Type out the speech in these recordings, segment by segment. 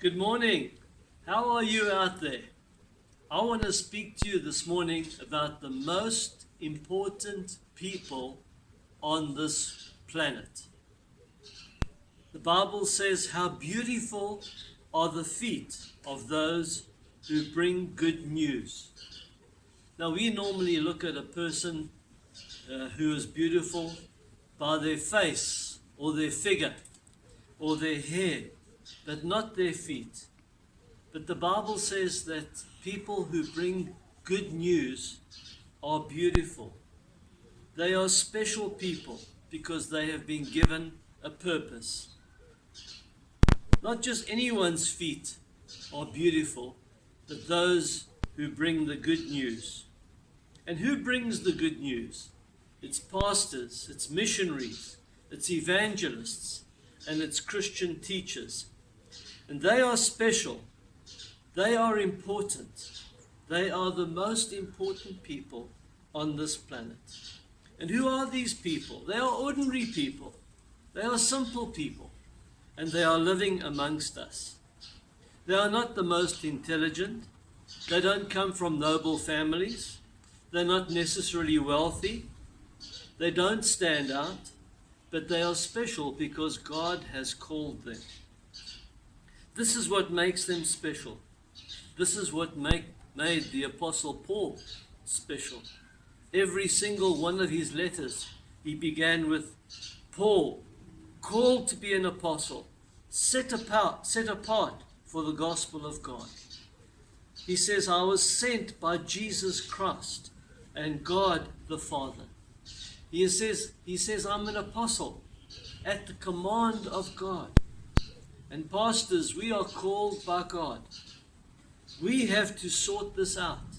Good morning. How are you out there? I want to speak to you this morning about the most important people on this planet. The Bible says, "How beautiful are the feet of those who bring good news." Now, we normally look at a person who is beautiful by their face or their figure or their hair, but not their feet. But the Bible says that people who bring good news are beautiful. They are special people because they have been given a purpose. Not just anyone's feet are beautiful, but those who bring the good news. And who brings the good news? It's pastors, it's missionaries, it's evangelists, and it's Christian teachers. And they are special. They are important. They are the most important people on this planet. And who are these people? They are ordinary people. They are simple people. And they are living amongst us. They are not the most intelligent. They don't come from noble families. They're not necessarily wealthy. They don't stand out. But they are special because God has called them. This is what makes them special. This is what made the Apostle Paul special. Every single one of his letters, he began with Paul, called to be an apostle, set apart for the gospel of God. He says, I was sent by Jesus Christ and God the Father. He says, I'm an apostle at the command of God. And pastors, we are called by God. We have to sort this out.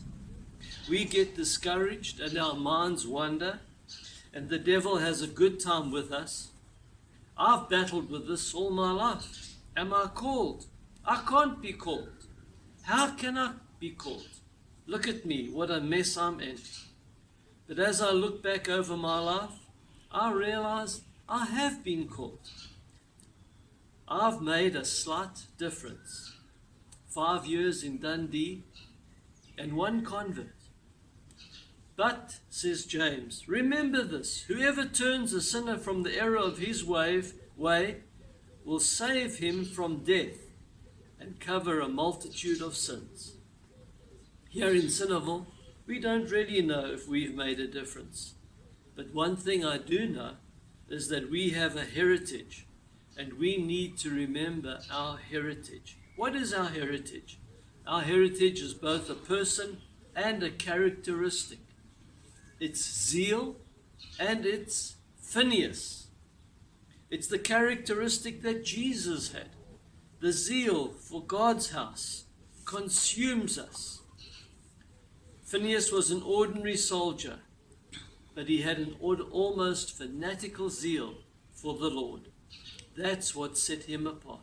We get discouraged and our minds wander, and the devil has a good time with us. I've battled with this all my life. Am I called? I can't be called. How can I be called? Look at me, what a mess I'm in. But as I look back over my life, I realize I have been called. I've made a slight difference. 5 years in Dundee, and 1 convert. But, says James, remember this, whoever turns a sinner from the error of his way will save him from death and cover a multitude of sins. Here in Cineville, we don't really know if we've made a difference. But one thing I do know is that we have a heritage, and we need to remember our heritage. What is our heritage? Our heritage is both a person and a characteristic. It's zeal and it's Phineas. It's the characteristic that Jesus had. The zeal for God's house consumes us. Phineas was an ordinary soldier, but he had an almost fanatical zeal for the Lord. That's what set him apart.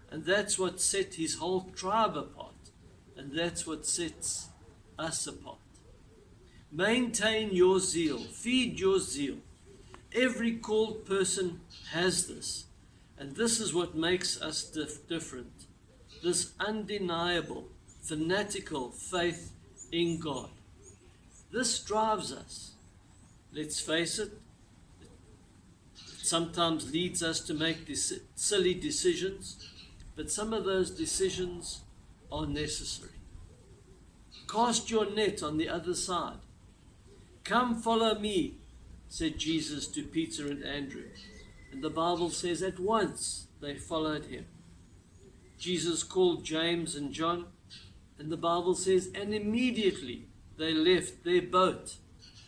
And that's what set his whole tribe apart. And that's what sets us apart. Maintain your zeal. Feed your zeal. Every called person has this. And this is what makes us different. This undeniable, fanatical faith in God. This drives us. Let's face it. It sometimes leads us to make silly decisions. But some of those decisions are necessary. Cast your net on the other side. Come follow me, said Jesus to Peter and Andrew. And the Bible says at once they followed him. Jesus called James and John, and the Bible says, and immediately they left their boat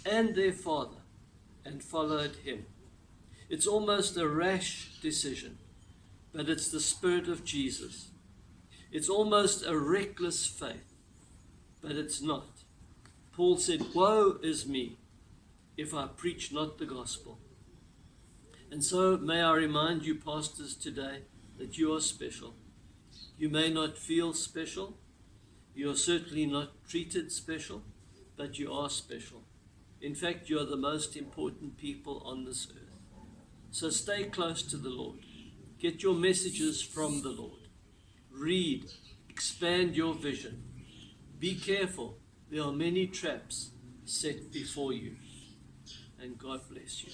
and their father and followed him. It's almost a rash decision. But it's the Spirit of Jesus. It's almost a reckless faith, but it's not. Paul said, woe is me if I preach not the gospel. And so may I remind you, pastors, today that you are special. You may not feel special. You are certainly not treated special, but you are special. In fact, you are the most important people on this earth. So stay close to the Lord. Get your messages from the Lord. read, expand your vision. Be careful. There are many traps set before you. And God bless you.